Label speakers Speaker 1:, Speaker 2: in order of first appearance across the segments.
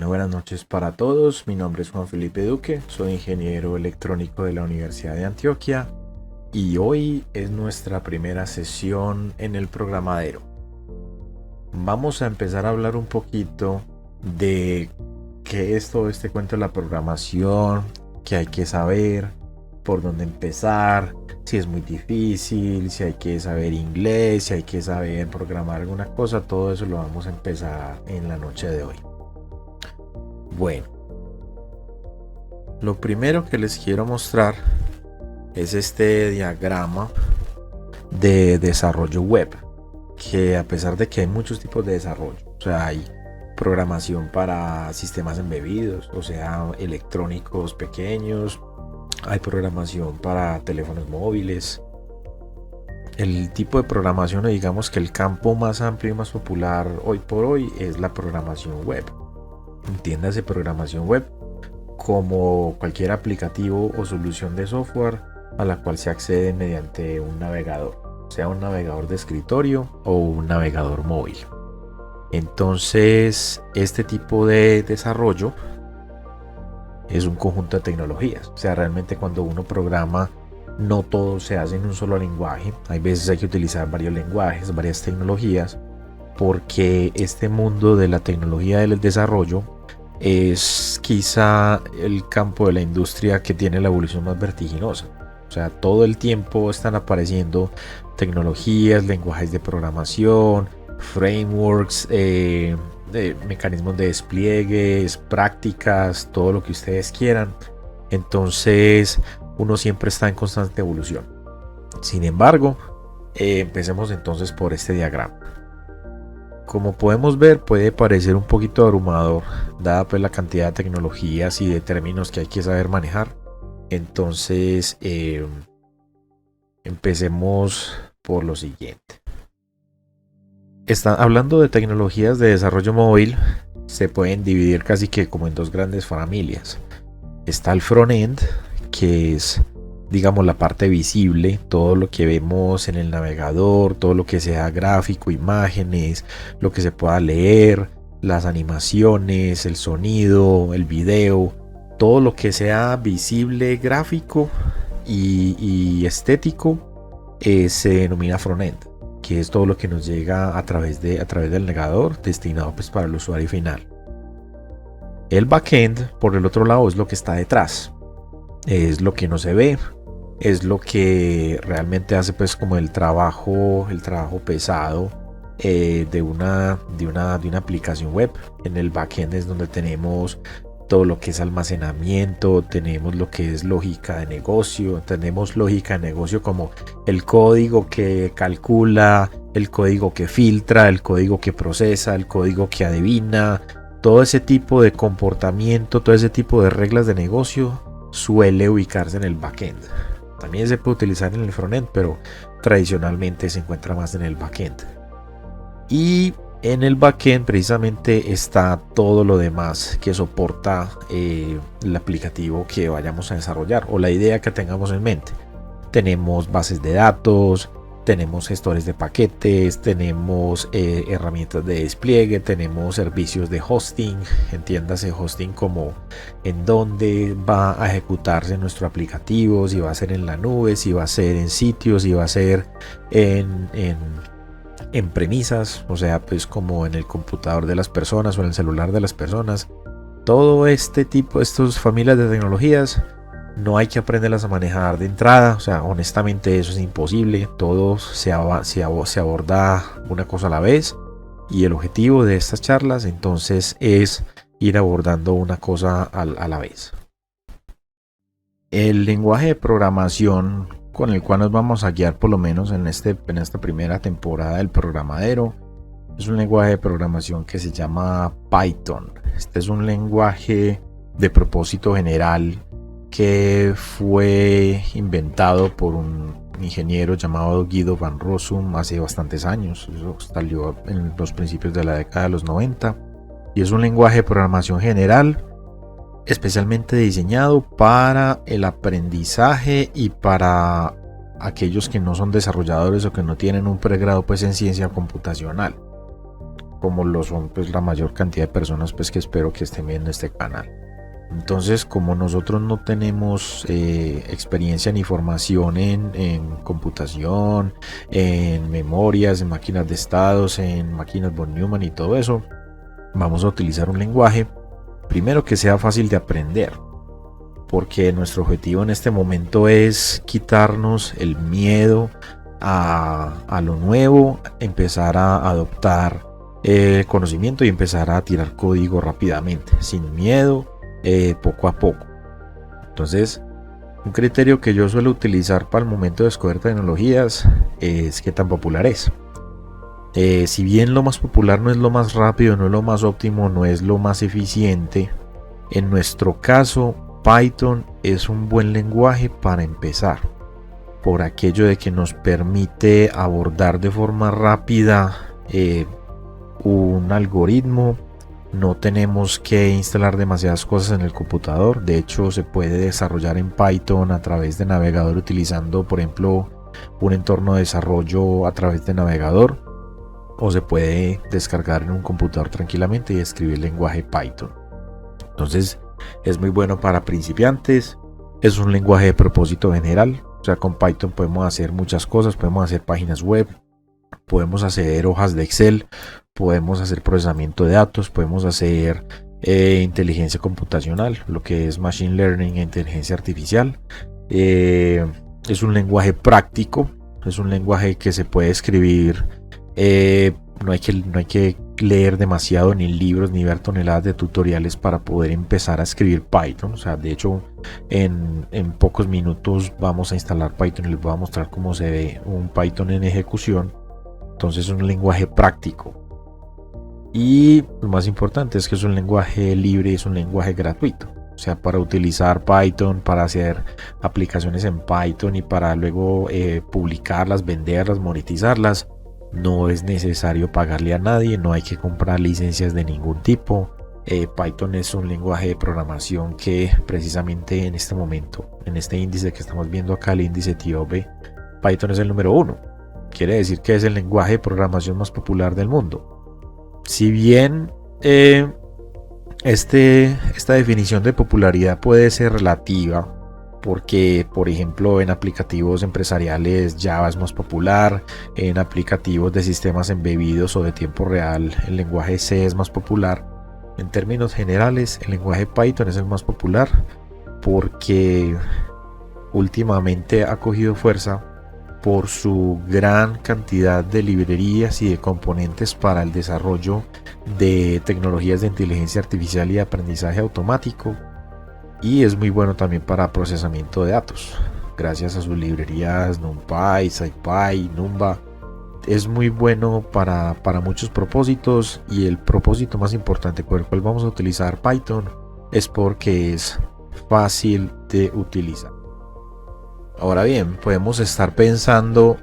Speaker 1: buenas noches para todos. Mi nombre es Juan Felipe Duque, soy ingeniero electrónico de la Universidad de Antioquia y hoy es nuestra primera sesión en el programadero. Vamos a empezar a hablar un poquito de qué es todo este cuento de la programación, qué hay que saber, por dónde empezar, si es muy difícil, si hay que saber inglés, si hay que saber programar alguna cosa. Todo eso lo vamos a empezar en la noche de hoy. Bueno, lo primero que les quiero mostrar es este diagrama de desarrollo web, que a pesar de que hay muchos tipos de desarrollo, o sea, hay programación para sistemas embebidos, o sea, electrónicos pequeños, hay programación para teléfonos móviles. El tipo de programación, digamos que el campo más amplio y más popular hoy por hoy es la programación web. Entiéndase programación web como cualquier aplicativo o solución de software a la cual se accede mediante un navegador, sea un navegador de escritorio o un navegador móvil. Entonces, este tipo de desarrollo es un conjunto de tecnologías. O sea, realmente cuando uno programa, no todo se hace en un solo lenguaje. Hay veces hay que utilizar varios lenguajes, varias tecnologías, porque este mundo de la tecnología del desarrollo es quizá el campo de la industria que tiene la evolución más vertiginosa. O sea, todo el tiempo están apareciendo tecnologías, lenguajes de programación, frameworks, mecanismos de despliegues, prácticas, todo lo que ustedes quieran. Entonces, uno siempre está en constante evolución. Sin embargo, empecemos entonces por este diagrama. Como podemos ver, puede parecer un poquito abrumador, dada pues la cantidad de tecnologías y de términos que hay que saber manejar. Entonces, empecemos por lo siguiente. Hablando de tecnologías de desarrollo móvil, se pueden dividir casi que como en dos grandes familias. Está el front-end, que es, digamos, la parte visible, todo lo que vemos en el navegador, todo lo que sea gráfico, imágenes, lo que se pueda leer, las animaciones, el sonido, el video, todo lo que sea visible, gráfico y estético, se denomina front-end, que es todo lo que nos llega a través del navegador, destinado pues para el usuario final. El backend, por el otro lado, es lo que está detrás, es lo que no se ve, es lo que realmente hace pues como el trabajo pesado de una aplicación web. En el backend es donde tenemos todo lo que es almacenamiento, tenemos lo que es lógica de negocio, tenemos lógica de negocio como el código que calcula, el código que filtra, el código que procesa, el código que adivina. Todo ese tipo de comportamiento, todo ese tipo de reglas de negocio suele ubicarse en el backend. También se puede utilizar en el frontend, pero tradicionalmente se encuentra más en el backend. Y en el backend precisamente está todo lo demás que soporta el aplicativo que vayamos a desarrollar o la idea que tengamos en mente. Tenemos bases de datos, tenemos gestores de paquetes, tenemos herramientas de despliegue, tenemos servicios de hosting. Entiéndase hosting como en dónde va a ejecutarse nuestro aplicativo, si va a ser en la nube, si va a ser en sitios, si va a ser en premisas, o sea, pues como en el computador de las personas o en el celular de las personas. Todo este tipo, estas familias de tecnologías, no hay que aprenderlas a manejar de entrada. O sea, honestamente eso es imposible. Todo se aborda una cosa a la vez. Y el objetivo de estas charlas entonces es ir abordando una cosa a la vez. El lenguaje de programación con el cual nos vamos a guiar por lo menos en esta primera temporada del programadero es un lenguaje de programación que se llama Python. Este es un lenguaje de propósito general que fue inventado por un ingeniero llamado Guido van Rossum hace bastantes años. Eso salió en los principios de la década de los 90 y es un lenguaje de programación general especialmente diseñado para el aprendizaje y para aquellos que no son desarrolladores o que no tienen un pregrado pues en ciencia computacional. como lo son pues la mayor cantidad de personas pues que espero que estén viendo este canal. Entonces, como nosotros no tenemos experiencia ni formación en computación, en memorias, en máquinas de estados, en máquinas von Neumann y todo eso, vamos a utilizar un lenguaje primero que sea fácil de aprender, porque nuestro objetivo en este momento es quitarnos el miedo a lo nuevo, empezar a adoptar el conocimiento y empezar a tirar código rápidamente, sin miedo, poco a poco. Entonces, un criterio que yo suelo utilizar para el momento de escoger tecnologías es qué tan popular es. Si bien lo más popular no es lo más rápido, no es lo más óptimo, no es lo más eficiente, en nuestro caso Python es un buen lenguaje para empezar, por aquello de que nos permite abordar de forma rápida un algoritmo. No tenemos que instalar demasiadas cosas en el computador. De hecho, se puede desarrollar en Python a través de navegador utilizando, por ejemplo, un entorno de desarrollo a través de navegador, o se puede descargar en un computador tranquilamente y escribir el lenguaje Python. Entonces, es muy bueno para principiantes. Es un lenguaje de propósito general. O sea, con Python podemos hacer muchas cosas. Podemos hacer páginas web, podemos hacer hojas de Excel, podemos hacer procesamiento de datos, podemos hacer inteligencia computacional, lo que es machine learning e inteligencia artificial. Es un lenguaje práctico, es un lenguaje que se puede escribir. No hay que leer demasiado ni libros ni ver toneladas de tutoriales para poder empezar a escribir Python. O sea, de hecho, en pocos minutos vamos a instalar Python y les voy a mostrar cómo se ve un Python en ejecución. Entonces es un lenguaje práctico. Y lo más importante es que es un lenguaje libre, es un lenguaje gratuito. O sea, para utilizar Python, para hacer aplicaciones en Python y para luego publicarlas, venderlas, monetizarlas, no es necesario pagarle a nadie, no hay que comprar licencias de ningún tipo. Python es un lenguaje de programación que precisamente en este momento, en este índice que estamos viendo acá, el índice TIOBE, Python es el número 1. Quiere decir que es el lenguaje de programación más popular del mundo. Si bien esta definición de popularidad puede ser relativa, porque por ejemplo en aplicativos empresariales Java es más popular, en aplicativos de sistemas embebidos o de tiempo real el lenguaje C es más popular. En términos generales el lenguaje Python es el más popular porque últimamente ha cogido fuerza por su gran cantidad de librerías y de componentes para el desarrollo de tecnologías de inteligencia artificial y de aprendizaje automático. Y es muy bueno también para procesamiento de datos, gracias a sus librerías NumPy, SciPy, Numba. Es muy bueno para muchos propósitos, y el propósito más importante por el cual vamos a utilizar Python es porque es fácil de utilizar. Ahora bien, podemos estar pensando,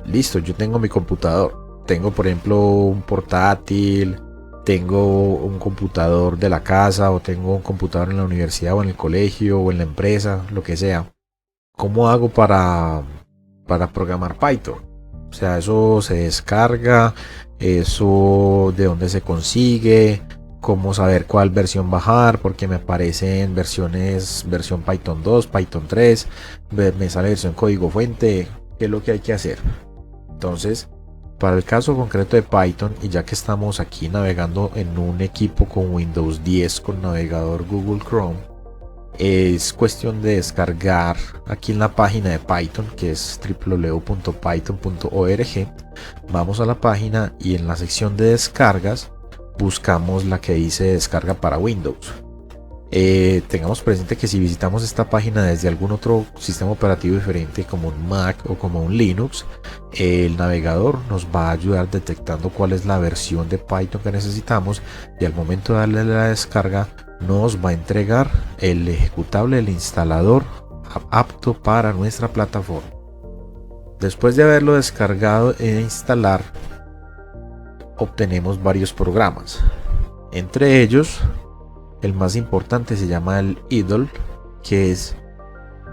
Speaker 1: listo, yo tengo mi computador, tengo por ejemplo un portátil, tengo un computador de la casa, o tengo un computador en la universidad o en el colegio o en la empresa, lo que sea. ¿Cómo hago para programar Python? O sea, eso se descarga, eso de dónde se consigue, cómo saber cuál versión bajar, porque me aparecen versiones, versión Python 2, Python 3, me sale versión código fuente, ¿qué es lo que hay que hacer? Entonces, para el caso concreto de Python, y ya que estamos aquí navegando en un equipo con Windows 10 con navegador Google Chrome, es cuestión de descargar aquí en la página de Python, que es www.python.org. Vamos a la página y en la sección de descargas buscamos la que dice descarga para Windows. Tengamos presente que si visitamos esta página desde algún otro sistema operativo diferente, como un Mac o como un Linux, el navegador nos va a ayudar detectando cuál es la versión de Python que necesitamos, y al momento de darle la descarga nos va a entregar el ejecutable, el instalador apto para nuestra plataforma. Después de haberlo descargado e instalar, obtenemos varios programas. Entre ellos, el más importante se llama el idle, que es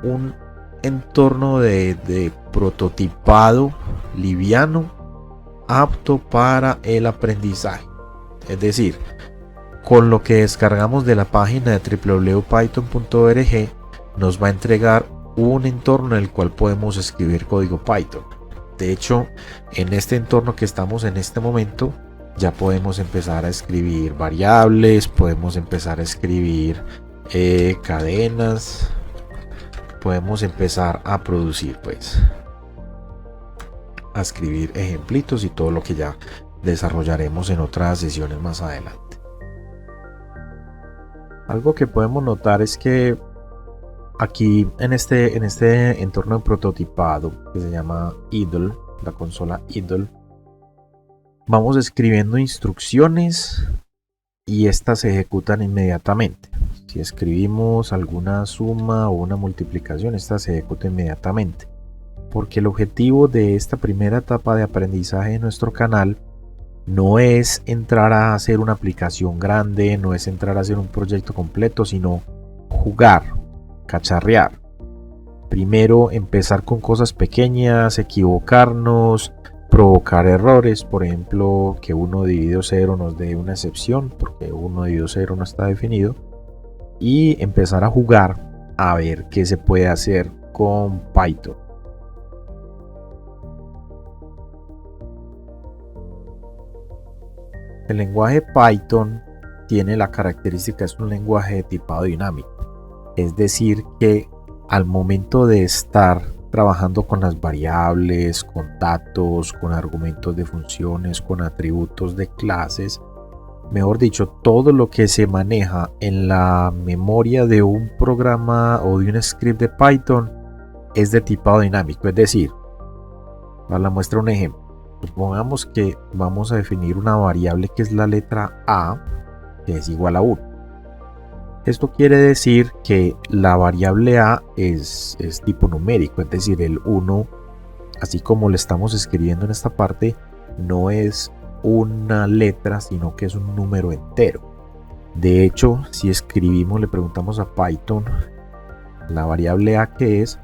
Speaker 1: un entorno de prototipado liviano apto para el aprendizaje. Es decir, con lo que descargamos de la página de www.python.org nos va a entregar un entorno en el cual podemos escribir código Python. De hecho, en este entorno que estamos en este momento, ya podemos empezar a escribir variables, podemos empezar a escribir cadenas, podemos empezar a producir, pues, a escribir ejemplitos y todo lo que ya desarrollaremos en otras sesiones más adelante. Algo que podemos notar es que aquí en este entorno de prototipado que se llama idle, la consola idle, vamos escribiendo instrucciones y estas se ejecutan inmediatamente. Si escribimos alguna suma o una multiplicación, esta se ejecuta inmediatamente, porque el objetivo de esta primera etapa de aprendizaje de nuestro canal no es entrar a hacer una aplicación grande, no es entrar a hacer un proyecto completo, sino jugar, cacharrear. Primero empezar con cosas pequeñas, equivocarnos, provocar errores, por ejemplo, que 1 dividido 0 nos dé una excepción, porque 1 dividido 0 no está definido, y empezar a jugar a ver qué se puede hacer con Python. El lenguaje Python tiene la característica, es un lenguaje de tipado dinámico, es decir que al momento de estar trabajando con las variables, con datos, con argumentos de funciones, con atributos de clases, mejor dicho, todo lo que se maneja en la memoria de un programa o de un script de Python es de tipado dinámico, es decir, para la muestra un ejemplo. Supongamos que vamos a definir una variable que es la letra A, que es igual a 1. Esto quiere decir que la variable A es tipo numérico, es decir, el 1, así como lo estamos escribiendo en esta parte, no es una letra, sino que es un número entero. De hecho, si escribimos, le preguntamos a Python la variable A que es,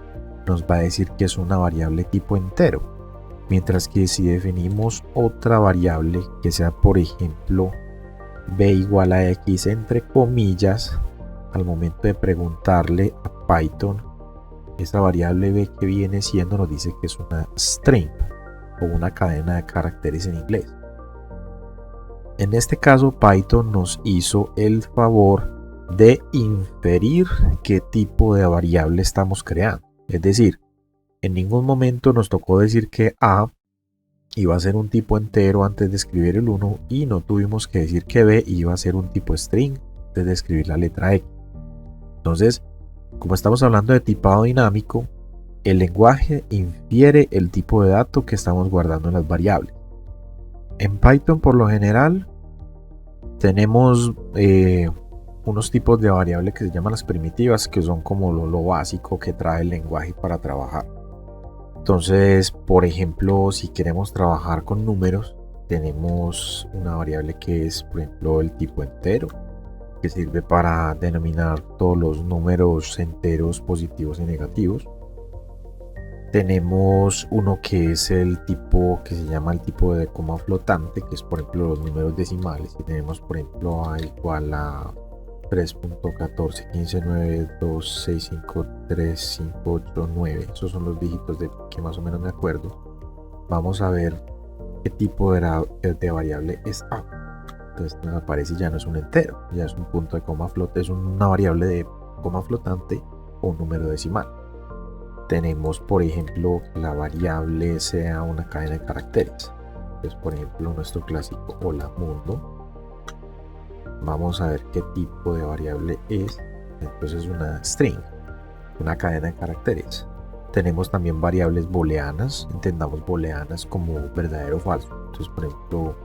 Speaker 1: nos va a decir que es una variable tipo entero. Mientras que si definimos otra variable que sea, por ejemplo, b igual a x entre comillas, al momento de preguntarle a Python, esa variable b que viene siendo nos dice que es una string o una cadena de caracteres en inglés. En este caso, Python nos hizo el favor de inferir qué tipo de variable estamos creando. Es decir, en ningún momento nos tocó decir que A iba a ser un tipo entero antes de escribir el 1 y no tuvimos que decir que B iba a ser un tipo string antes de escribir la letra X. Entonces, como estamos hablando de tipado dinámico, el lenguaje infiere el tipo de dato que estamos guardando en las variables. En Python, por lo general, tenemos unos tipos de variables que se llaman las primitivas, que son como lo básico que trae el lenguaje para trabajar. Entonces, por ejemplo, si queremos trabajar con números, tenemos una variable que es, por ejemplo, el tipo entero, que sirve para denominar todos los números enteros positivos y negativos. Tenemos uno que es el tipo que se llama el tipo de coma flotante, que es, por ejemplo, los números decimales. Y tenemos, por ejemplo, a igual a 3.141592653589. Esos son los dígitos de que más o menos me acuerdo. Vamos a ver qué tipo de variable es A. Entonces nos aparece, ya no es un entero, ya es un punto de coma flotante, es una variable de coma flotante o un número decimal. Tenemos, por ejemplo, que la variable sea una cadena de caracteres. Entonces, por ejemplo, nuestro clásico hola mundo. Vamos a ver qué tipo de variable es. Entonces una string, una cadena de caracteres. Tenemos también variables booleanas. Entendamos booleanas como verdadero o falso. Entonces, por ejemplo,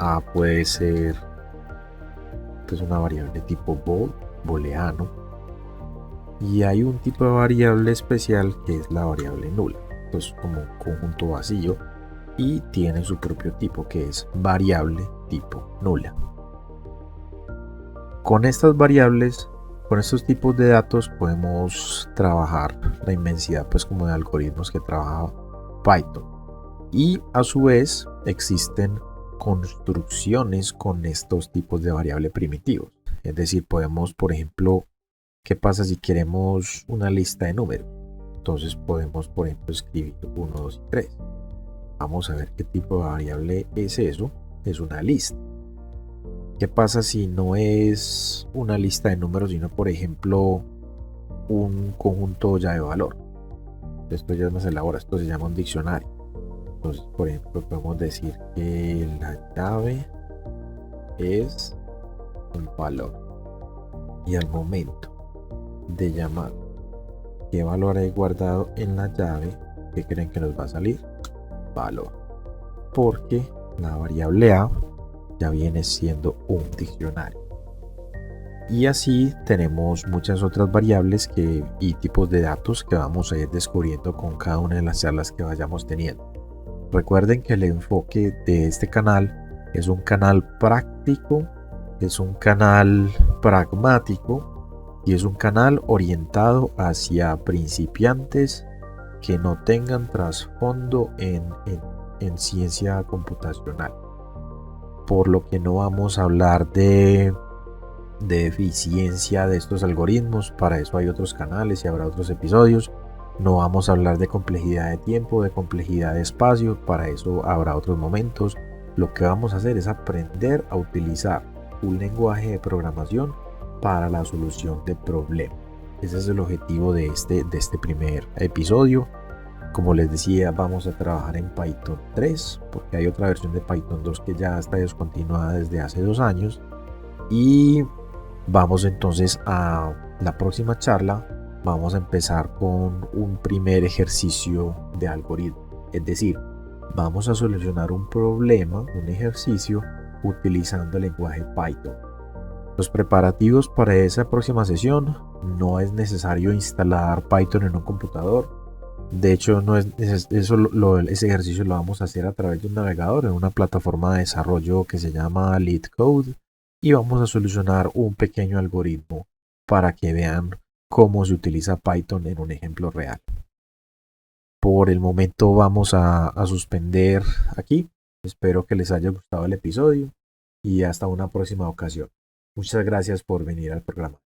Speaker 1: A puede ser una variable tipo booleano. Y hay un tipo de variable especial que es la variable nula. Entonces, como un conjunto vacío y tiene su propio tipo que es variable tipo nula. Con estas variables, con estos tipos de datos podemos trabajar la inmensidad pues como de algoritmos que trabaja Python. Y a su vez existen construcciones con estos tipos de variable primitivos. Es decir, podemos, por ejemplo, ¿qué pasa si queremos una lista de números? Entonces podemos, por ejemplo, escribir 1, 2 y 3. Vamos a ver qué tipo de variable es eso. Es una lista. ¿Qué pasa si no es una lista de números, sino, por ejemplo, un conjunto llave valor? Esto ya no se elabora, esto se llama un diccionario. Entonces, por ejemplo, podemos decir que la llave es un valor. Y al momento de llamar qué valor hay guardado en la llave, ¿qué creen que nos va a salir? Valor. Porque la variable a ya viene siendo un diccionario. Y así tenemos muchas otras variables y tipos de datos que vamos a ir descubriendo con cada una de las charlas que vayamos teniendo. Recuerden que el enfoque de este canal es un canal práctico, es un canal pragmático y es un canal orientado hacia principiantes que no tengan trasfondo en ciencia computacional. Por lo que no vamos a hablar de eficiencia de estos algoritmos, para eso hay otros canales y habrá otros episodios. No vamos a hablar de complejidad de tiempo, de complejidad de espacio, para eso habrá otros momentos. Lo que vamos a hacer es aprender a utilizar un lenguaje de programación para la solución de problemas. Ese es el objetivo de este primer episodio. Como les decía, vamos a trabajar en Python 3, porque hay otra versión de Python 2 que ya está descontinuada desde hace 2 años. Y vamos entonces a la próxima charla. Vamos a empezar con un primer ejercicio de algoritmo. Es decir, vamos a solucionar un problema, un ejercicio, utilizando el lenguaje Python. Los preparativos para esa próxima sesión: no es necesario instalar Python en un computador. De hecho, no es ese ejercicio lo vamos a hacer a través de un navegador en una plataforma de desarrollo que se llama LeetCode, y vamos a solucionar un pequeño algoritmo para que vean cómo se utiliza Python en un ejemplo real. Por el momento vamos a suspender aquí. Espero que les haya gustado el episodio y hasta una próxima ocasión. Muchas gracias por venir al programa.